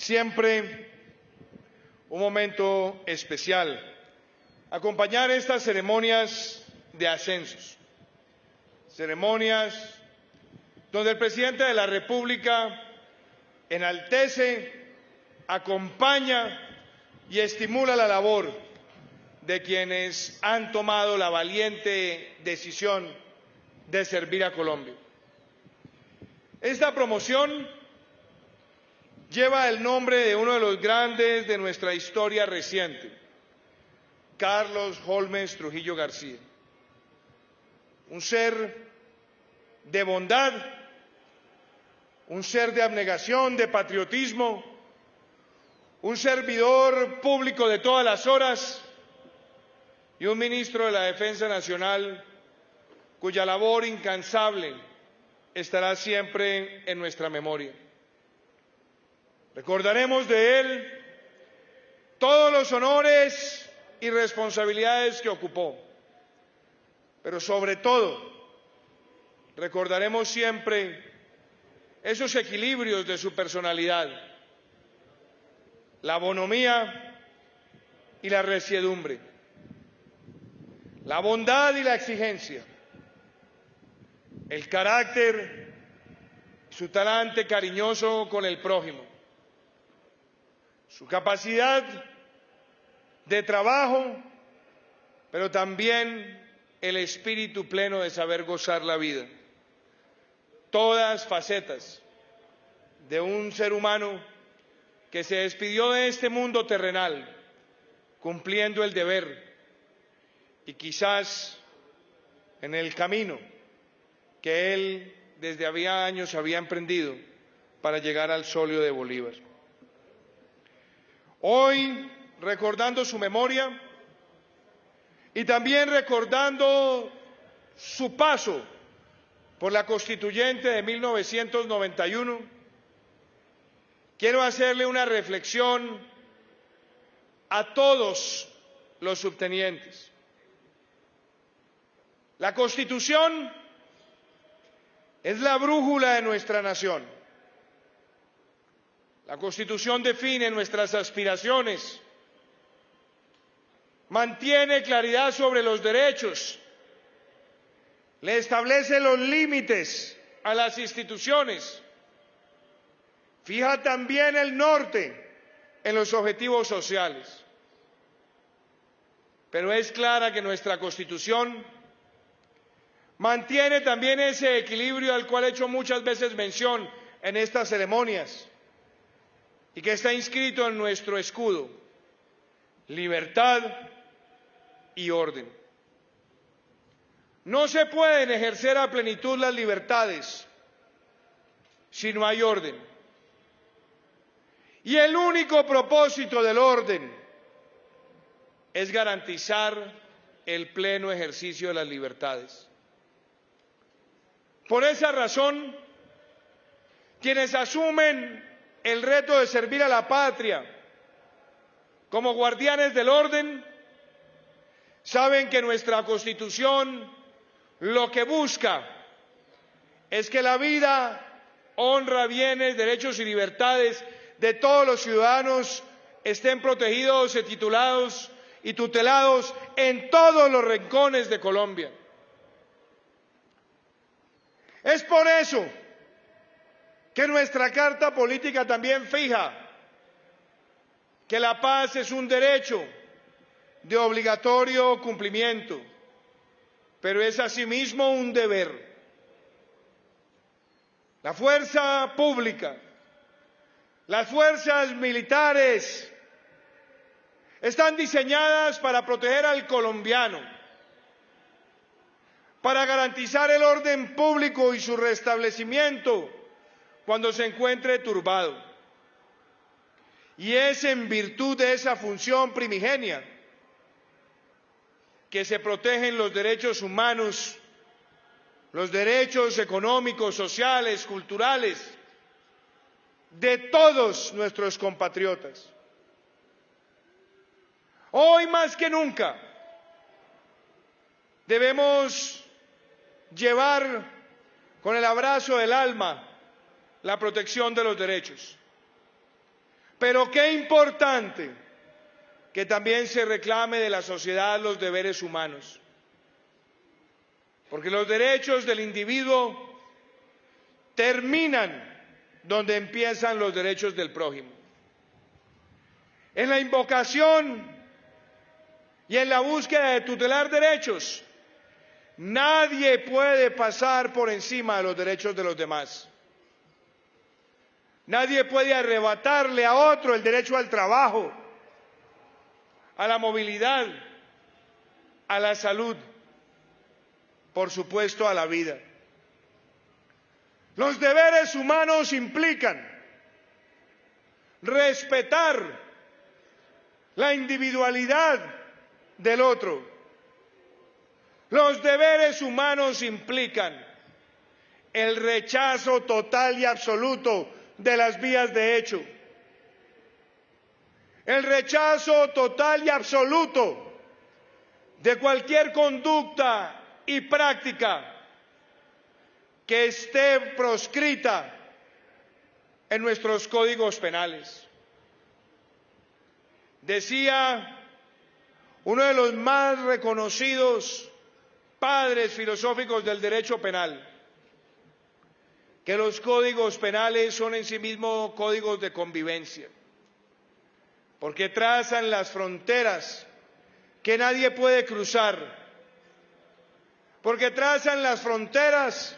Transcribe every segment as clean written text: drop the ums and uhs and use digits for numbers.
siempre un momento especial acompañar estas ceremonias de ascensos, ceremonias donde el presidente de la República enaltece, acompaña y estimula la labor de quienes han tomado la valiente decisión de servir a Colombia. Esta promoción lleva el nombre de uno de los grandes de nuestra historia reciente, Carlos Holmes Trujillo García, un ser de bondad, un ser de abnegación, de patriotismo, un servidor público de todas las horas y un ministro de la Defensa Nacional cuya labor incansable estará siempre en nuestra memoria. Recordaremos de él todos los honores y responsabilidades que ocupó, pero sobre todo recordaremos siempre esos equilibrios de su personalidad, la bonomía y la resiedumbre, la bondad y la exigencia, el carácter y su talante cariñoso con el prójimo, su capacidad de trabajo, pero también el espíritu pleno de saber gozar la vida. Todas facetas de un ser humano que se despidió de este mundo terrenal cumpliendo el deber y quizás en el camino que él desde había años había emprendido para llegar al solio de Bolívar. Hoy, recordando su memoria y también recordando su paso por la Constituyente de 1991, quiero hacerle una reflexión a todos los subtenientes. La Constitución es la brújula de nuestra nación. La Constitución define nuestras aspiraciones, mantiene claridad sobre los derechos, le establece los límites a las instituciones, fija también el norte en los objetivos sociales. Pero es clara que nuestra Constitución mantiene también ese equilibrio al cual he hecho muchas veces mención en estas ceremonias y que está inscrito en nuestro escudo: libertad y orden. No se pueden ejercer a plenitud las libertades si no hay orden. Y el único propósito del orden es garantizar el pleno ejercicio de las libertades. Por esa razón, quienes asumen el reto de servir a la patria como guardianes del orden, saben que nuestra Constitución lo que busca es que la vida, honra, bienes, derechos y libertades de todos los ciudadanos estén protegidos, titulados y tutelados en todos los rincones de Colombia. Es por eso que nuestra Carta Política también fija que la paz es un derecho de obligatorio cumplimiento, pero es asimismo un deber. La fuerza pública, las fuerzas militares están diseñadas para proteger al colombiano, para garantizar el orden público y su restablecimiento cuando se encuentre turbado. Y es en virtud de esa función primigenia que se protegen los derechos humanos, los derechos económicos, sociales, culturales de todos nuestros compatriotas. Hoy más que nunca debemos llevar con el abrazo del alma la protección de los derechos. Pero qué importante que también se reclame de la sociedad los deberes humanos, porque los derechos del individuo terminan donde empiezan los derechos del prójimo. En la invocación y en la búsqueda de tutelar derechos, nadie puede pasar por encima de los derechos de los demás. Nadie puede arrebatarle a otro el derecho al trabajo, a la movilidad, a la salud, por supuesto a la vida. Los deberes humanos implican respetar la individualidad del otro. Los deberes humanos implican el rechazo total y absoluto de las vías de hecho, el rechazo total y absoluto de cualquier conducta y práctica que esté proscrita en nuestros códigos penales. Decía uno de los más reconocidos padres filosóficos del derecho penal, que los códigos penales son en sí mismos códigos de convivencia, porque trazan las fronteras que nadie puede cruzar, porque trazan las fronteras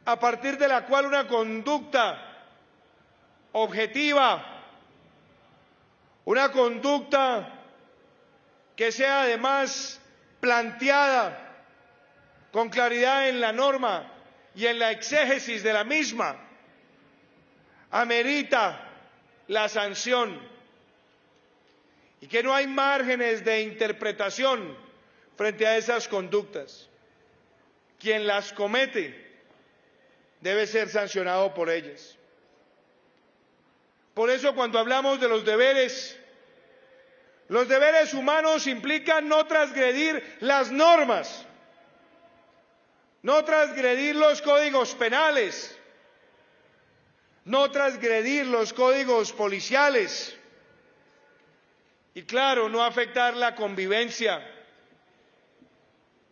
a partir de la cual una conducta objetiva, una conducta que sea además planteada con claridad en la norma y en la exégesis de la misma, amerita la sanción, y que no hay márgenes de interpretación frente a esas conductas. Quien las comete debe ser sancionado por ellas. Por eso, cuando hablamos de los deberes humanos implican no transgredir las normas, no transgredir los códigos penales, no transgredir los códigos policiales y, claro, no afectar la convivencia,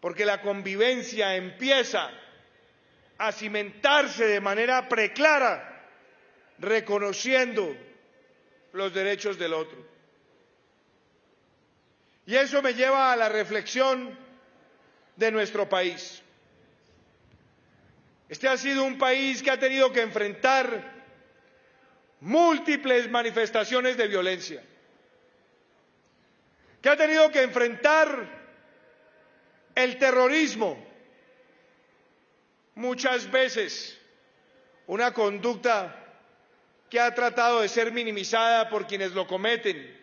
porque la convivencia empieza a cimentarse de manera preclara, reconociendo los derechos del otro. Y eso me lleva a la reflexión de nuestro país. Este ha sido un país que ha tenido que enfrentar múltiples manifestaciones de violencia, que ha tenido que enfrentar el terrorismo, muchas veces una conducta que ha tratado de ser minimizada por quienes lo cometen,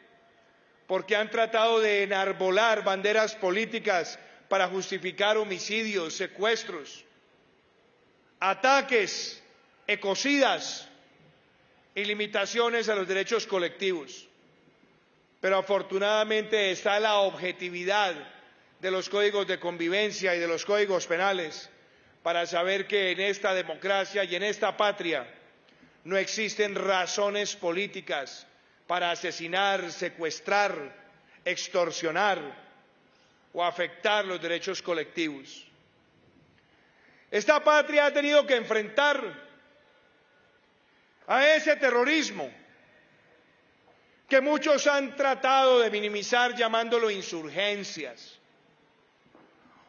porque han tratado de enarbolar banderas políticas para justificar homicidios, secuestros, ataques, ecocidas y limitaciones a los derechos colectivos. Pero afortunadamente está la objetividad de los códigos de convivencia y de los códigos penales para saber que en esta democracia y en esta patria no existen razones políticas para asesinar, secuestrar, extorsionar o afectar los derechos colectivos. Esta patria ha tenido que enfrentar a ese terrorismo que muchos han tratado de minimizar llamándolo insurgencias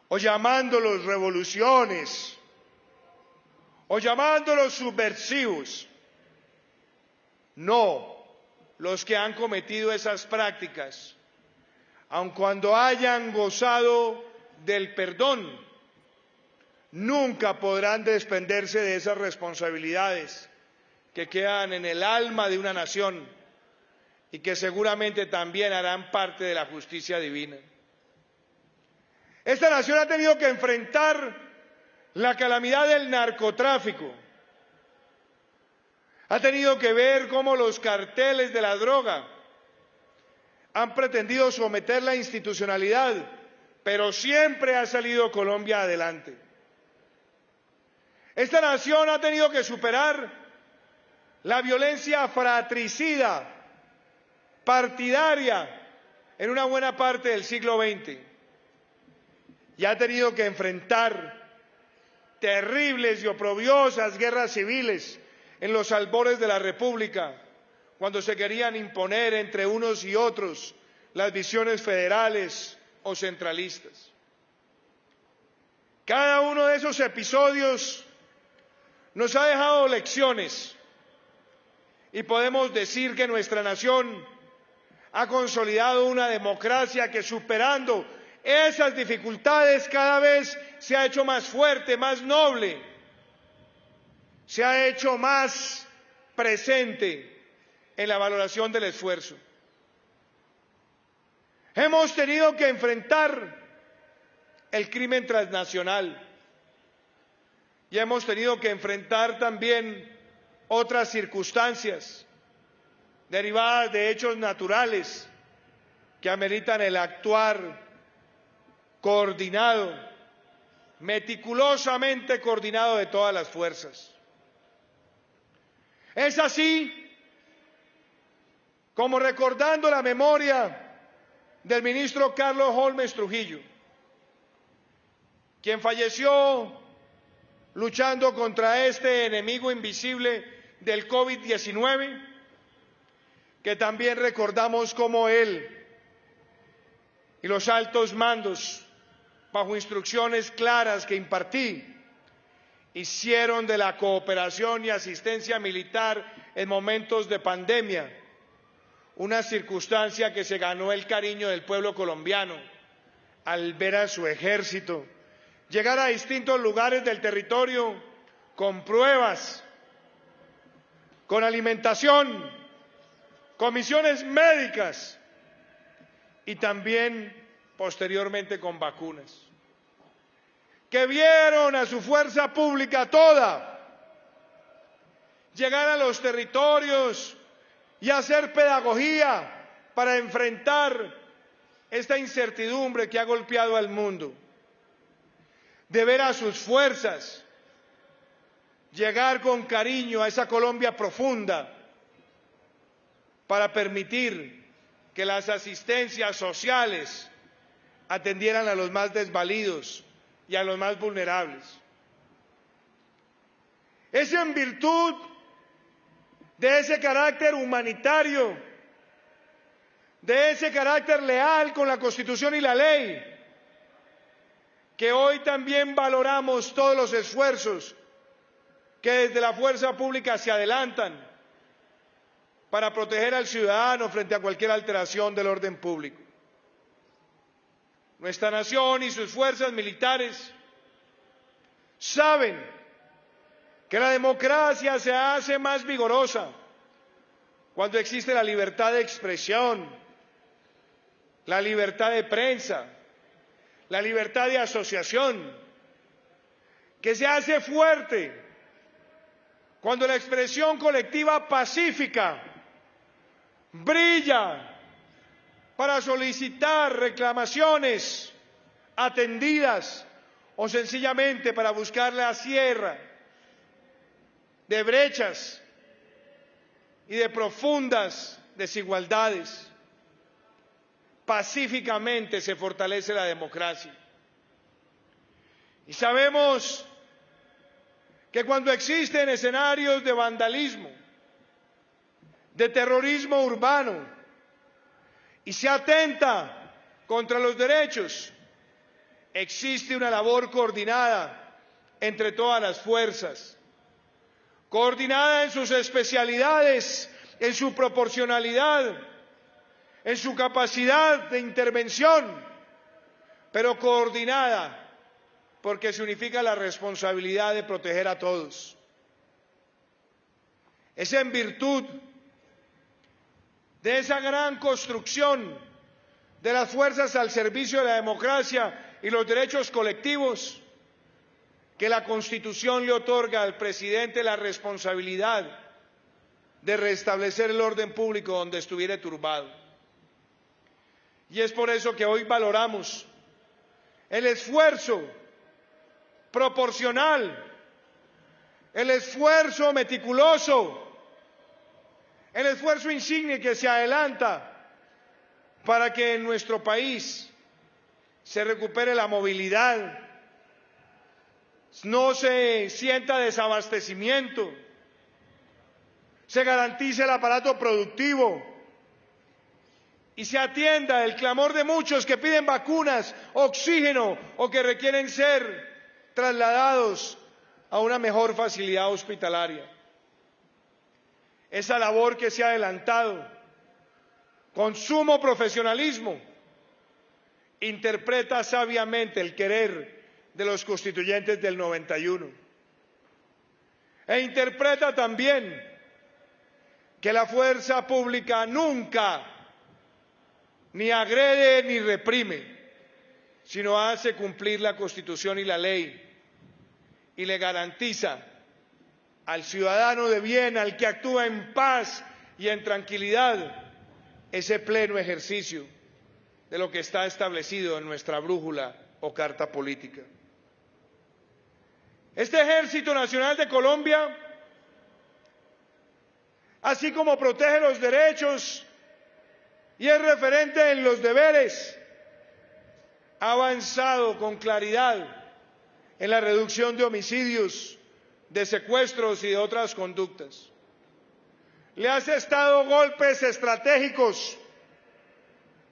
o llamándolos revoluciones o llamándolos subversivos. No, los que han cometido esas prácticas, aun cuando hayan gozado del perdón, nunca podrán desprenderse de esas responsabilidades que quedan en el alma de una nación y que seguramente también harán parte de la justicia divina. Esta nación ha tenido que enfrentar la calamidad del narcotráfico, ha tenido que ver cómo los carteles de la droga han pretendido someter la institucionalidad, pero siempre ha salido Colombia adelante. Esta nación ha tenido que superar la violencia fratricida, partidaria, en una buena parte del siglo XX, y ha tenido que enfrentar terribles y oprobiosas guerras civiles en los albores de la República, cuando se querían imponer entre unos y otros las visiones federales o centralistas. Cada uno de esos episodios nos ha dejado lecciones y podemos decir que nuestra nación ha consolidado una democracia que, superando esas dificultades, cada vez se ha hecho más fuerte, más noble, se ha hecho más presente en la valoración del esfuerzo. Hemos tenido que enfrentar el crimen transnacional y hemos tenido que enfrentar también otras circunstancias derivadas de hechos naturales que ameritan el actuar coordinado, meticulosamente coordinado de todas las fuerzas. Es así como, recordando la memoria del ministro Carlos Holmes Trujillo, quien falleció luchando contra este enemigo invisible del COVID-19, que también recordamos cómo él y los altos mandos, bajo instrucciones claras que impartí, hicieron de la cooperación y asistencia militar en momentos de pandemia una circunstancia que se ganó el cariño del pueblo colombiano al ver a su ejército llegar a distintos lugares del territorio con pruebas, con alimentación, con misiones médicas y también posteriormente con vacunas, que vieron a su fuerza pública toda llegar a los territorios y hacer pedagogía para enfrentar esta incertidumbre que ha golpeado al mundo, de ver a sus fuerzas llegar con cariño a esa Colombia profunda para permitir que las asistencias sociales atendieran a los más desvalidos y a los más vulnerables. Es en virtud de ese carácter humanitario, de ese carácter leal con la Constitución y la ley, que hoy también valoramos todos los esfuerzos que desde la fuerza pública se adelantan para proteger al ciudadano frente a cualquier alteración del orden público. Nuestra nación y sus fuerzas militares saben que la democracia se hace más vigorosa cuando existe la libertad de expresión, la libertad de prensa, la libertad de asociación, que se hace fuerte cuando la expresión colectiva pacífica brilla para solicitar reclamaciones atendidas o sencillamente para buscar la cierre de brechas y de profundas desigualdades. Pacíficamente se fortalece la democracia. Y sabemos que cuando existen escenarios de vandalismo, de terrorismo urbano, y se atenta contra los derechos, existe una labor coordinada entre todas las fuerzas, coordinada en sus especialidades, en su proporcionalidad, en su capacidad de intervención, pero coordinada porque se unifica la responsabilidad de proteger a todos. Es en virtud de esa gran construcción de las fuerzas al servicio de la democracia y los derechos colectivos que la Constitución le otorga al presidente la responsabilidad de restablecer el orden público donde estuviera turbado. Y es por eso que hoy valoramos el esfuerzo proporcional, el esfuerzo meticuloso el esfuerzo insigne que se adelanta para que en nuestro país se recupere la movilidad, no se sienta desabastecimiento, se garantice el aparato productivo y se atienda el clamor de muchos que piden vacunas, oxígeno o que requieren ser trasladados a una mejor facilidad hospitalaria. Esa labor que se ha adelantado con sumo profesionalismo interpreta sabiamente el querer de los constituyentes del 91 e interpreta también que la fuerza pública nunca ni agrede ni reprime, sino hace cumplir la Constitución y la ley y le garantiza al ciudadano de bien, al que actúa en paz y en tranquilidad, ese pleno ejercicio de lo que está establecido en nuestra brújula o carta política. Este Ejército Nacional de Colombia, así como protege los derechos y es referente en los deberes, ha avanzado con claridad en la reducción de homicidios, de secuestros y de otras conductas. Le ha asestado golpes estratégicos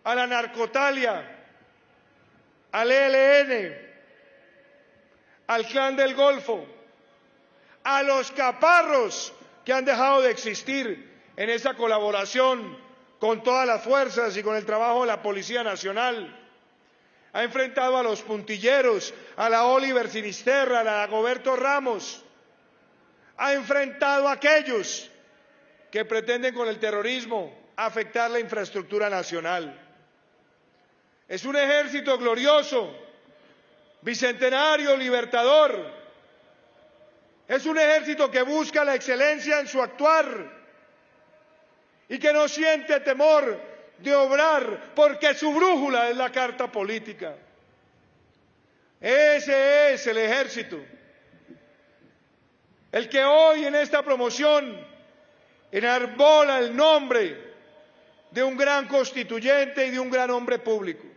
a la narcotalia, al ELN, al Clan del Golfo, a los caparros que han dejado de existir en esa colaboración con todas las fuerzas y con el trabajo de la Policía Nacional. Ha enfrentado a los puntilleros, a la Oliver Sinisterra, a la Dagoberto Ramos. Ha enfrentado a aquellos que pretenden con el terrorismo afectar la infraestructura nacional. Es un ejército glorioso, bicentenario, libertador. Es un ejército que busca la excelencia en su actuar y que no siente temor de obrar porque su brújula es la carta política. Ese es el ejército, el que hoy en esta promoción enarbola el nombre de un gran constituyente y de un gran hombre público.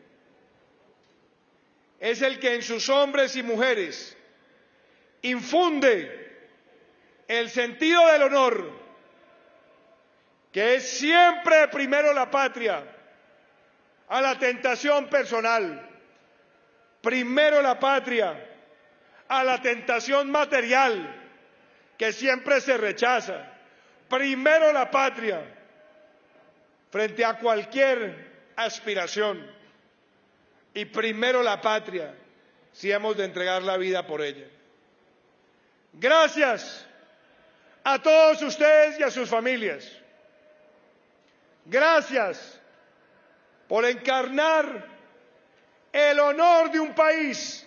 Es el que en sus hombres y mujeres infunde el sentido del honor, que es siempre primero la patria, a la tentación personal, primero la patria, a la tentación material, que siempre se rechaza, primero la patria, frente a cualquier aspiración, y primero la patria, si hemos de entregar la vida por ella. Gracias a todos ustedes y a sus familias. Gracias por encarnar el honor de un país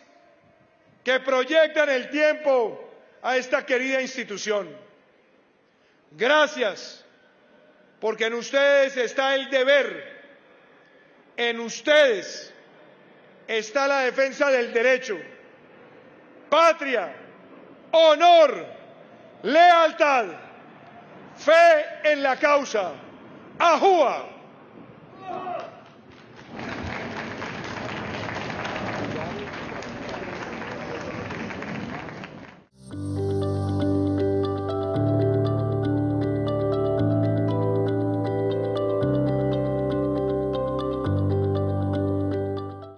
que proyecta en el tiempo a esta querida institución. Gracias porque en ustedes está el deber, en ustedes está la defensa del derecho, patria, honor, lealtad, fe en la causa. ¡Ajúa!